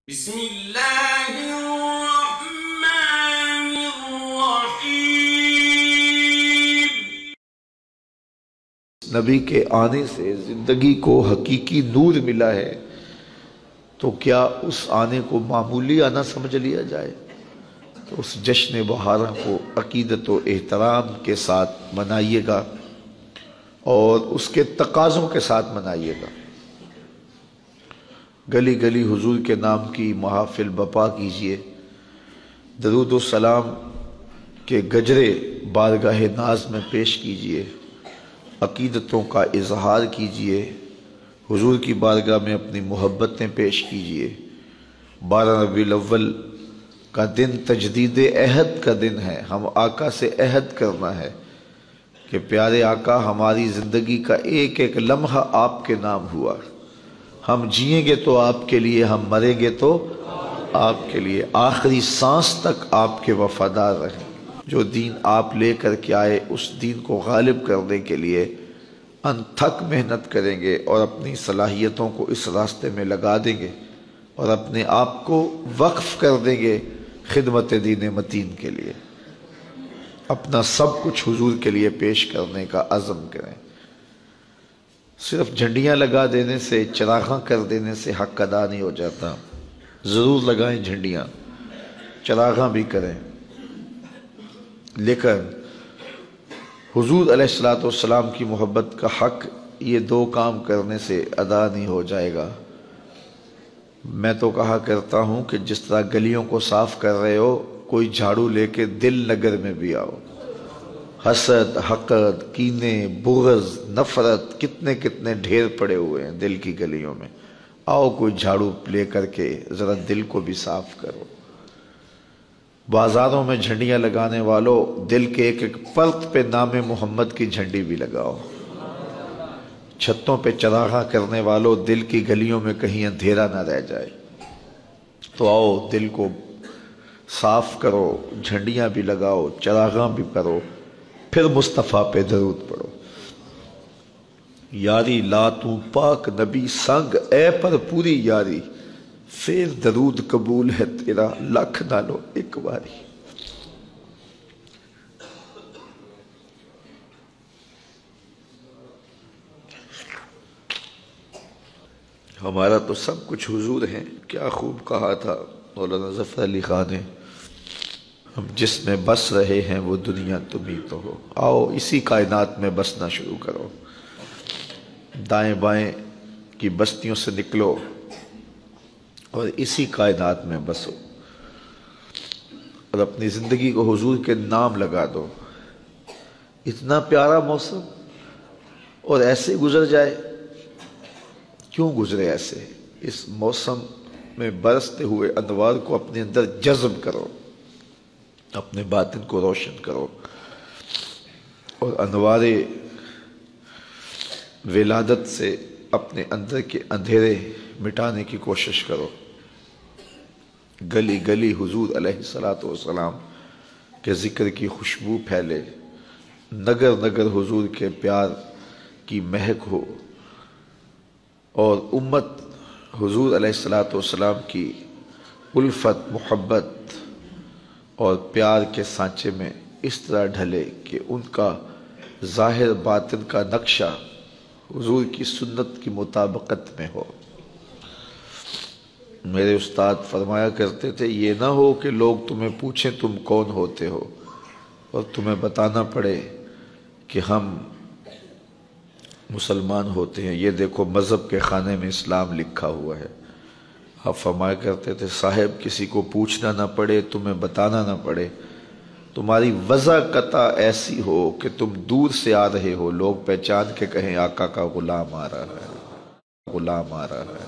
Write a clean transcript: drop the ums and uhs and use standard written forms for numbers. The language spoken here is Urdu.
بسم اللہ الرحمن الرحیم۔ نبی کے آنے سے زندگی کو حقیقی نور ملا ہے، تو کیا اس آنے کو معمولی آنا سمجھ لیا جائے؟ تو اس جشن بہارا کو عقیدت و احترام کے ساتھ منائیے گا اور اس کے تقاضوں کے ساتھ منائیے گا۔ گلی گلی حضور کے نام کی محافل بپا کیجئے، درود و سلام کے گجرے بارگاہ ناز میں پیش کیجئے، عقیدتوں کا اظہار کیجئے، حضور کی بارگاہ میں اپنی محبتیں پیش کیجئے۔ 12 ربیع الاول کا دن تجدید عہد کا دن ہے۔ ہم آقا سے عہد کرنا ہے کہ پیارے آقا، ہماری زندگی کا ایک ایک لمحہ آپ کے نام ہوا، ہم جئیں گے تو آپ کے لیے، ہم مریں گے تو آپ کے لیے، آخری سانس تک آپ کے وفادار رہیں۔ جو دین آپ لے کر کے آئے اس دین کو غالب کرنے کے لیے انتھک محنت کریں گے اور اپنی صلاحیتوں کو اس راستے میں لگا دیں گے اور اپنے آپ کو وقف کر دیں گے خدمت دین متین کے لیے۔ اپنا سب کچھ حضور کے لیے پیش کرنے کا عزم کریں۔ صرف جھنڈیاں لگا دینے سے، چراغاں کر دینے سے حق ادا نہیں ہو جاتا۔ ضرور لگائیں جھنڈیاں، چراغاں بھی کریں، لیکن حضور علیہ السلام کی محبت کا حق یہ دو کام کرنے سے ادا نہیں ہو جائے گا۔ میں تو کہا کرتا ہوں کہ جس طرح گلیوں کو صاف کر رہے ہو، کوئی جھاڑو لے کے دل نگر میں بھی آؤ۔ حسد، حقد، کینے، بغض، نفرت کتنے کتنے ڈھیر پڑے ہوئے ہیں دل کی گلیوں میں۔ آؤ کوئی جھاڑو لے کر کے ذرا دل کو بھی صاف کرو۔ بازاروں میں جھنڈیاں لگانے والوں، دل کے ایک ایک پرت پہ نام محمد کی جھنڈی بھی لگاؤ۔ چھتوں پہ چراغاں کرنے والوں، دل کی گلیوں میں کہیں اندھیرا نہ رہ جائے۔ تو آؤ دل کو صاف کرو، جھنڈیاں بھی لگاؤ، چراغاں بھی کرو، پھر مصطفیٰ پہ درود پڑھو۔ یاری لا تو پاک نبی سنگ، اے پر پوری یاری، پھر درود قبول ہے تیرا لکھ نالو ایک باری۔ ہمارا تو سب کچھ حضور ہے۔ کیا خوب کہا تھا مولانا ظفر علی خان نے، ہم جس میں بس رہے ہیں وہ دنیا تم ہی تو ہو۔ آؤ اسی کائنات میں بسنا شروع کرو، دائیں بائیں کی بستیوں سے نکلو اور اسی کائنات میں بسو اور اپنی زندگی کو حضور کے نام لگا دو۔ اتنا پیارا موسم اور ایسے گزر جائے، کیوں گزرے ایسے؟ اس موسم میں برستے ہوئے انوار کو اپنے اندر جذب کرو، اپنے باطن کو روشن کرو اور انوار ولادت سے اپنے اندر کے اندھیرے مٹانے کی کوشش کرو۔ گلی گلی حضور علیہ السلام کے ذکر کی خوشبو پھیلے، نگر نگر حضور کے پیار کی مہک ہو اور امت حضور علیہ السلام کی الفت، محبت اور پیار کے سانچے میں اس طرح ڈھلے کہ ان کا ظاہر باطن کا نقشہ حضور کی سنت کی مطابقت میں ہو۔ میرے استاد فرمایا کرتے تھے، یہ نہ ہو کہ لوگ تمہیں پوچھیں تم کون ہوتے ہو اور تمہیں بتانا پڑے کہ ہم مسلمان ہوتے ہیں، یہ دیکھو مذہب کے خانے میں اسلام لکھا ہوا ہے۔ آپ فرمایا کرتے تھے، صاحب کسی کو پوچھنا نہ پڑے، تمہیں بتانا نہ پڑے، تمہاری وضع قطع ایسی ہو کہ تم دور سے آ رہے ہو، لوگ پہچان کے کہیں آقا کا غلام آ رہا ہے، غلام آ رہا ہے۔